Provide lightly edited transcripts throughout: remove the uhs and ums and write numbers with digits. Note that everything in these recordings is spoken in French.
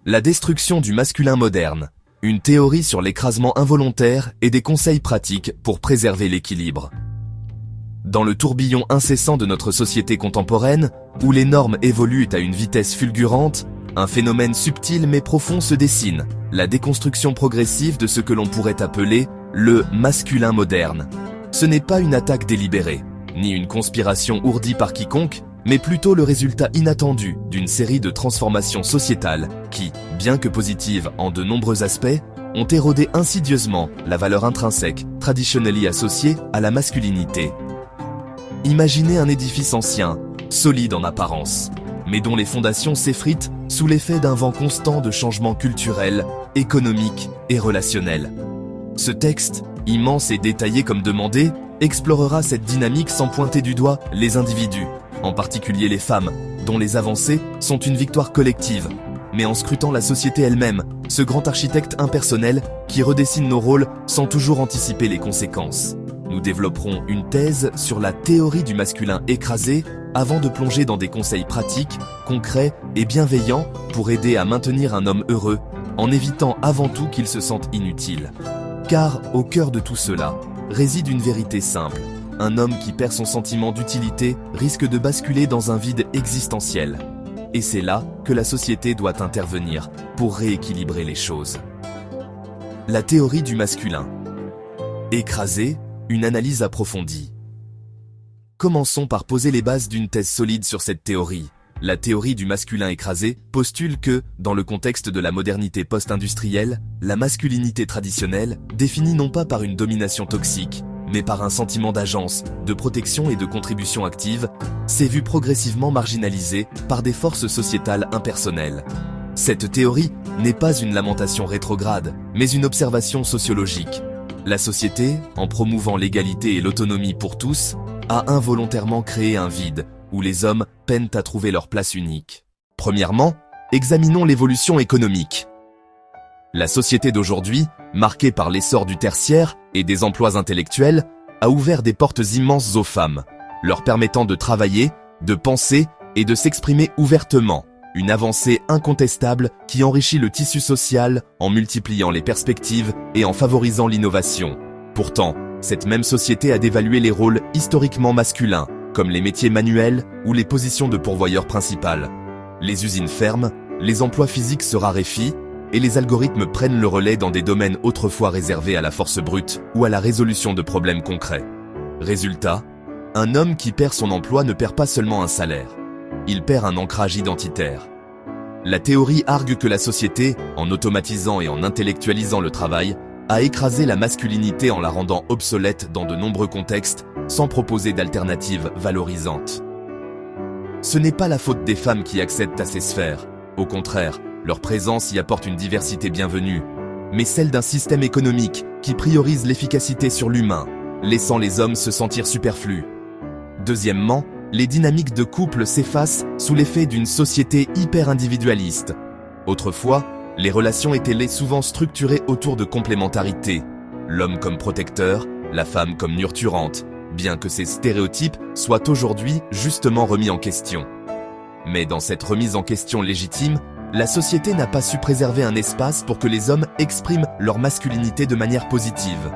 La destruction du masculin moderne. Une théorie sur l'écrasement involontaire et des conseils pratiques pour préserver l'équilibre. Dans le tourbillon incessant de notre société contemporaine, où les normes évoluent à une vitesse fulgurante, un phénomène subtil mais profond se dessine, la déconstruction progressive de ce que l'on pourrait appeler le masculin moderne. Ce n'est pas une attaque délibérée, ni une conspiration ourdie par quiconque, mais plutôt le résultat inattendu d'une série de transformations sociétales qui, bien que positives en de nombreux aspects, ont érodé insidieusement la valeur intrinsèque, traditionnellement associée à la masculinité. Imaginez un édifice ancien, solide en apparence, mais dont les fondations s'effritent sous l'effet d'un vent constant de changements culturels, économiques et relationnels. Ce texte, immense et détaillé comme demandé, explorera cette dynamique sans pointer du doigt les individus, en particulier les femmes, dont les avancées sont une victoire collective, mais en scrutant la société elle-même, ce grand architecte impersonnel qui redessine nos rôles sans toujours anticiper les conséquences. Nous développerons une thèse sur la théorie du masculin écrasé avant de plonger dans des conseils pratiques, concrets et bienveillants pour aider à maintenir un homme heureux, en évitant avant tout qu'il se sente inutile. Car au cœur de tout cela réside une vérité simple. Un homme qui perd son sentiment d'utilité risque de basculer dans un vide existentiel. Et c'est là que la société doit intervenir pour rééquilibrer les choses. La théorie du masculin. Écrasé, une analyse approfondie. Commençons par poser les bases d'une thèse solide sur cette théorie. La théorie du masculin écrasé postule que, dans le contexte de la modernité post-industrielle, la masculinité traditionnelle, définie non pas par une domination toxique, mais par un sentiment d'agence, de protection et de contribution active, s'est vue progressivement marginalisée par des forces sociétales impersonnelles. Cette théorie n'est pas une lamentation rétrograde, mais une observation sociologique. La société, en promouvant l'égalité et l'autonomie pour tous, a involontairement créé un vide, où les hommes peinent à trouver leur place unique. Premièrement, examinons l'évolution économique. La société d'aujourd'hui, marquée par l'essor du tertiaire et des emplois intellectuels, a ouvert des portes immenses aux femmes, leur permettant de travailler, de penser et de s'exprimer ouvertement. Une avancée incontestable qui enrichit le tissu social en multipliant les perspectives et en favorisant l'innovation. Pourtant, cette même société a dévalué les rôles historiquement masculins, comme les métiers manuels ou les positions de pourvoyeurs principales. Les usines ferment, les emplois physiques se raréfient, et les algorithmes prennent le relais dans des domaines autrefois réservés à la force brute ou à la résolution de problèmes concrets. Résultat, un homme qui perd son emploi ne perd pas seulement un salaire. Il perd un ancrage identitaire. La théorie argue que la société, en automatisant et en intellectualisant le travail, a écrasé la masculinité en la rendant obsolète dans de nombreux contextes, sans proposer d'alternatives valorisantes. Ce n'est pas la faute des femmes qui accèdent à ces sphères. Au contraire, leur présence y apporte une diversité bienvenue, mais celle d'un système économique qui priorise l'efficacité sur l'humain, laissant les hommes se sentir superflus. Deuxièmement, les dynamiques de couple s'effacent sous l'effet d'une société hyper-individualiste. Autrefois, les relations étaient souvent structurées autour de complémentarité, l'homme comme protecteur, la femme comme nurturante, bien que ces stéréotypes soient aujourd'hui justement remis en question. Mais dans cette remise en question légitime, la société n'a pas su préserver un espace pour que les hommes expriment leur masculinité de manière positive.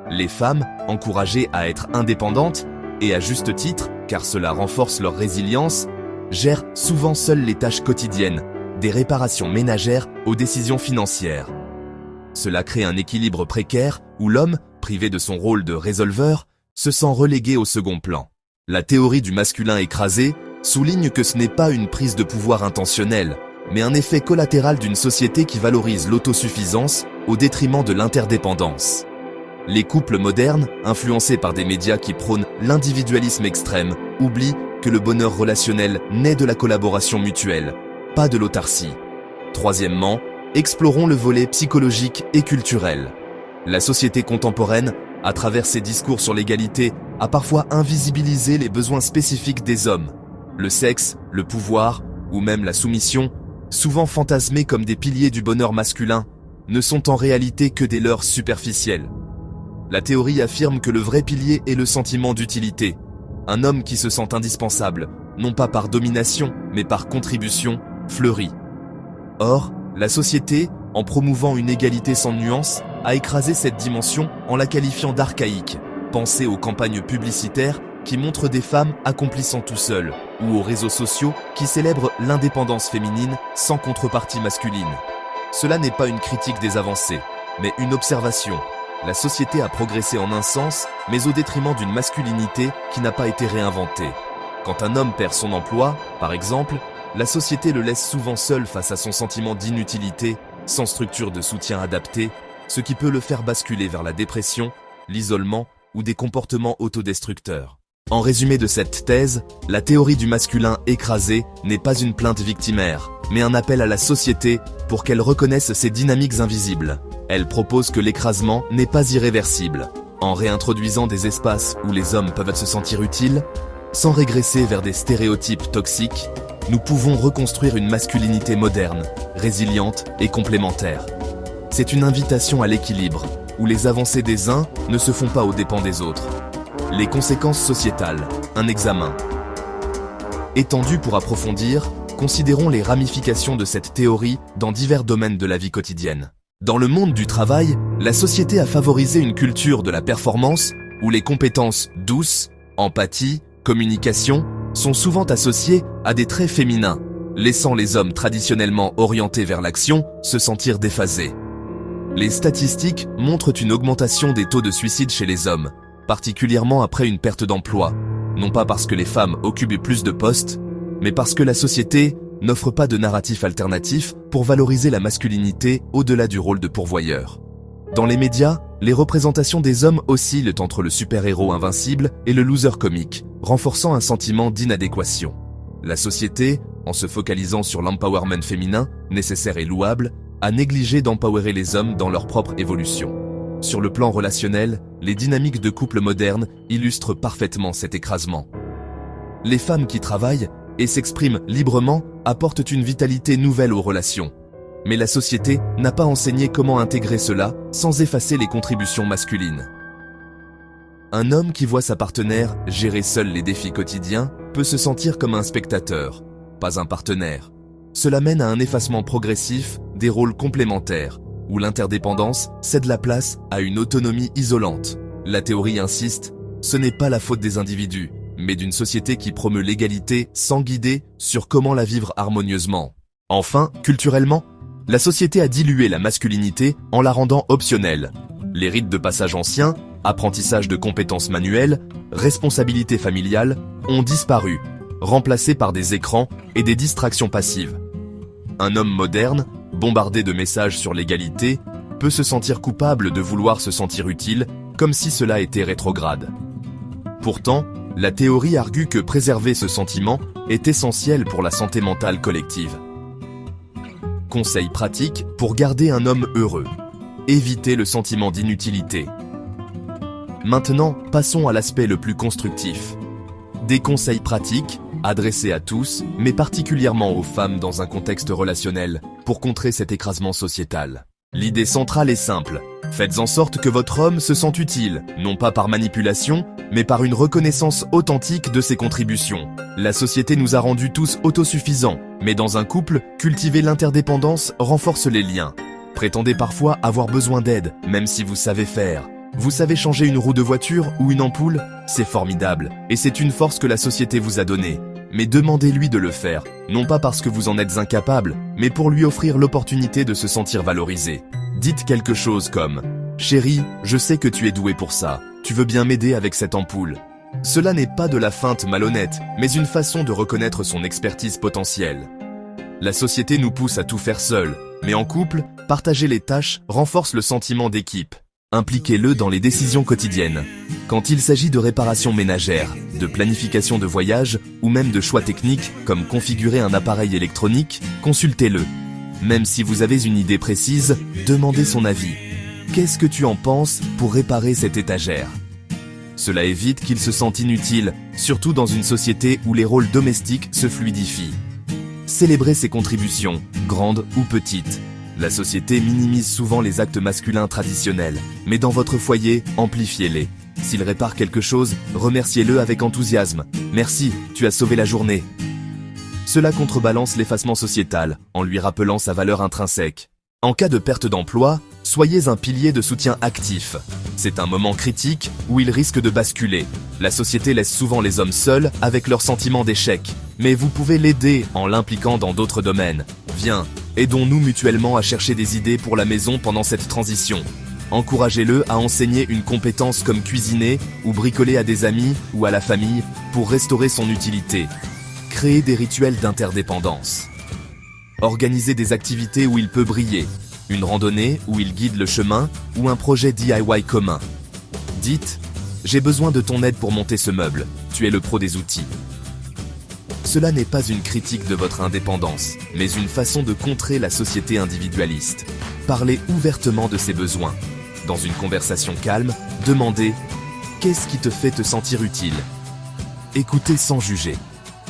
Les femmes, encouragées à être indépendantes, et à juste titre, car cela renforce leur résilience, gèrent souvent seules les tâches quotidiennes, des réparations ménagères aux décisions financières. Cela crée un équilibre précaire où l'homme, privé de son rôle de résolveur, se sent relégué au second plan. La théorie du masculin écrasé souligne que ce n'est pas une prise de pouvoir intentionnelle, mais un effet collatéral d'une société qui valorise l'autosuffisance au détriment de l'interdépendance. Les couples modernes, influencés par des médias qui prônent l'individualisme extrême, oublient que le bonheur relationnel naît de la collaboration mutuelle, pas de l'autarcie. Troisièmement, explorons le volet psychologique et culturel. La société contemporaine, à travers ses discours sur l'égalité, a parfois invisibilisé les besoins spécifiques des hommes. Le sexe, le pouvoir, ou même la soumission, souvent fantasmés comme des piliers du bonheur masculin, ne sont en réalité que des leurres superficielles. La théorie affirme que le vrai pilier est le sentiment d'utilité. Un homme qui se sent indispensable, non pas par domination, mais par contribution, fleurit. Or, La société, en promouvant une égalité sans nuance, a écrasé cette dimension en la qualifiant d'archaïque. Pensez aux campagnes publicitaires qui montrent des femmes accomplissant tout seules, ou aux réseaux sociaux qui célèbrent l'indépendance féminine sans contrepartie masculine. Cela n'est pas une critique des avancées, mais une observation. La société a progressé en un sens, mais au détriment d'une masculinité qui n'a pas été réinventée. Quand un homme perd son emploi, par exemple, la société le laisse souvent seul face à son sentiment d'inutilité, sans structure de soutien adaptée, ce qui peut le faire basculer vers la dépression, l'isolement ou des comportements autodestructeurs. En résumé de cette thèse, la théorie du masculin écrasé n'est pas une plainte victimaire, mais un appel à la société pour qu'elle reconnaisse ces dynamiques invisibles. Elle propose que l'écrasement n'est pas irréversible, en réintroduisant des espaces où les hommes peuvent se sentir utiles, sans régresser vers des stéréotypes toxiques, nous pouvons reconstruire une masculinité moderne, résiliente et complémentaire. C'est une invitation à l'équilibre, où les avancées des uns ne se font pas aux dépens des autres. Les conséquences sociétales, un examen. Étendu pour approfondir, considérons les ramifications de cette théorie dans divers domaines de la vie quotidienne. Dans le monde du travail, la société a favorisé une culture de la performance où les compétences douces, empathie, communication sont souvent associées à des traits féminins, laissant les hommes traditionnellement orientés vers l'action se sentir déphasés. Les statistiques montrent une augmentation des taux de suicide chez les hommes, particulièrement après une perte d'emploi, non pas parce que les femmes occupent plus de postes, mais parce que la société n'offre pas de narratif alternatif pour valoriser la masculinité au-delà du rôle de pourvoyeur. Dans les médias, les représentations des hommes oscillent entre le super-héros invincible et le loser comique, renforçant un sentiment d'inadéquation. La société, en se focalisant sur l'empowerment féminin, nécessaire et louable, a négligé d'empowerer les hommes dans leur propre évolution. Sur le plan relationnel, les dynamiques de couple modernes illustrent parfaitement cet écrasement. Les femmes qui travaillent et s'expriment librement apportent une vitalité nouvelle aux relations. Mais la société n'a pas enseigné comment intégrer cela sans effacer les contributions masculines. Un homme qui voit sa partenaire gérer seul les défis quotidiens peut se sentir comme un spectateur, pas un partenaire. Cela mène à un effacement progressif des rôles complémentaires, où l'interdépendance cède la place à une autonomie isolante. La théorie insiste, ce n'est pas la faute des individus, mais d'une société qui promeut l'égalité sans guider sur comment la vivre harmonieusement. Enfin, culturellement, la société a dilué la masculinité en la rendant optionnelle. Les rites de passage anciens, apprentissage de compétences manuelles, responsabilité familiale, ont disparu, remplacés par des écrans et des distractions passives. Un homme moderne, bombardé de messages sur l'égalité, peut se sentir coupable de vouloir se sentir utile, comme si cela était rétrograde. Pourtant, la théorie argue que préserver ce sentiment est essentiel pour la santé mentale collective. Conseil pratique pour garder un homme heureux. Évitez le sentiment d'inutilité. Maintenant, passons à l'aspect le plus constructif. Des conseils pratiques, adressés à tous, mais particulièrement aux femmes dans un contexte relationnel, pour contrer cet écrasement sociétal. L'idée centrale est simple. Faites en sorte que votre homme se sente utile, non pas par manipulation, mais par une reconnaissance authentique de ses contributions. La société nous a rendus tous autosuffisants, mais dans un couple, cultiver l'interdépendance renforce les liens. Prétendez parfois avoir besoin d'aide, même si vous savez faire. Vous savez changer une roue de voiture ou une ampoule? C'est formidable, et c'est une force que la société vous a donnée. Mais demandez-lui de le faire, non pas parce que vous en êtes incapable, mais pour lui offrir l'opportunité de se sentir valorisé. Dites quelque chose comme « Chérie, je sais que tu es doué pour ça, tu veux bien m'aider avec cette ampoule ». Cela n'est pas de la feinte malhonnête, mais une façon de reconnaître son expertise potentielle. La société nous pousse à tout faire seul, mais en couple, partager les tâches renforce le sentiment d'équipe. Impliquez-le dans les décisions quotidiennes. Quand il s'agit de réparation ménagère, de planification de voyage ou même de choix techniques comme configurer un appareil électronique, consultez-le. Même si vous avez une idée précise, demandez son avis. Qu'est-ce que tu en penses pour réparer cette étagère? Cela évite qu'il se sente inutile, surtout dans une société où les rôles domestiques se fluidifient. Célébrez ses contributions, grandes ou petites. La société minimise souvent les actes masculins traditionnels, mais dans votre foyer, amplifiez-les. S'il répare quelque chose, remerciez-le avec enthousiasme. Merci, tu as sauvé la journée. Cela contrebalance l'effacement sociétal, en lui rappelant sa valeur intrinsèque. En cas de perte d'emploi, soyez un pilier de soutien actif. C'est un moment critique où il risque de basculer. La société laisse souvent les hommes seuls avec leur sentiment d'échec. Mais vous pouvez l'aider en l'impliquant dans d'autres domaines. Viens, aidons-nous mutuellement à chercher des idées pour la maison pendant cette transition. Encouragez-le à enseigner une compétence comme cuisiner ou bricoler à des amis ou à la famille pour restaurer son utilité. Créez des rituels d'interdépendance. Organisez des activités où il peut briller, une randonnée où il guide le chemin ou un projet DIY commun. Dites « J'ai besoin de ton aide pour monter ce meuble, tu es le pro des outils ». Cela n'est pas une critique de votre indépendance, mais une façon de contrer la société individualiste. Parlez ouvertement de ses besoins. Dans une conversation calme, demandez « Qu'est-ce qui te fait te sentir utile ?» Écoutez sans juger.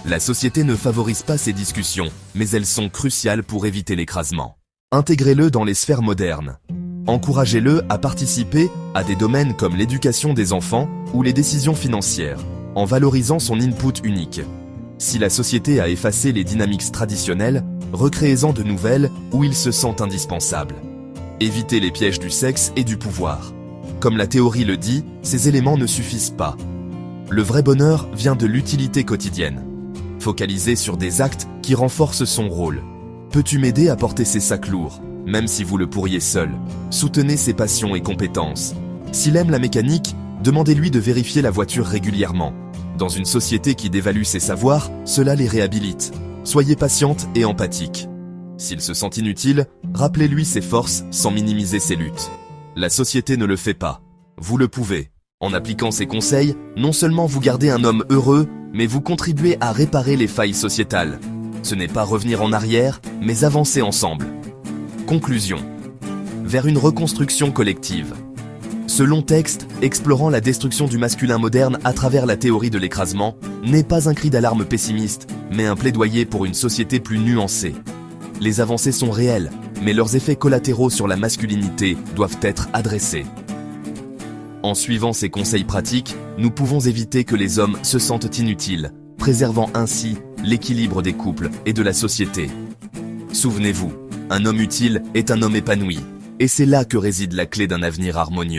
La société ne favorise pas ces discussions, mais elles sont cruciales pour éviter l'écrasement. Intégrez-le dans les sphères modernes. Encouragez-le à participer à des domaines comme l'éducation des enfants ou les décisions financières, en valorisant son input unique. Si la société a effacé les dynamiques traditionnelles, recréez-en de nouvelles où il se sent indispensable. Évitez les pièges du sexe et du pouvoir. Comme la théorie le dit, ces éléments ne suffisent pas. Le vrai bonheur vient de l'utilité quotidienne. Focalisez sur des actes qui renforcent son rôle. Peux-tu m'aider à porter ces sacs lourds, même si vous le pourriez seul? Soutenez ses passions et compétences. S'il aime la mécanique, demandez-lui de vérifier la voiture régulièrement. Dans une société qui dévalue ses savoirs, cela les réhabilite. Soyez patiente et empathique. S'il se sent inutile, rappelez-lui ses forces sans minimiser ses luttes. La société ne le fait pas. Vous le pouvez. En appliquant ces conseils, non seulement vous gardez un homme heureux, mais vous contribuez à réparer les failles sociétales. Ce n'est pas revenir en arrière, mais avancer ensemble. Conclusion. Vers une reconstruction collective. Ce long texte, explorant la destruction du masculin moderne à travers la théorie de l'écrasement, n'est pas un cri d'alarme pessimiste, mais un plaidoyer pour une société plus nuancée. Les avancées sont réelles, mais leurs effets collatéraux sur la masculinité doivent être adressés. En suivant ces conseils pratiques, nous pouvons éviter que les hommes se sentent inutiles, préservant ainsi l'équilibre des couples et de la société. Souvenez-vous, un homme utile est un homme épanoui, et c'est là que réside la clé d'un avenir harmonieux.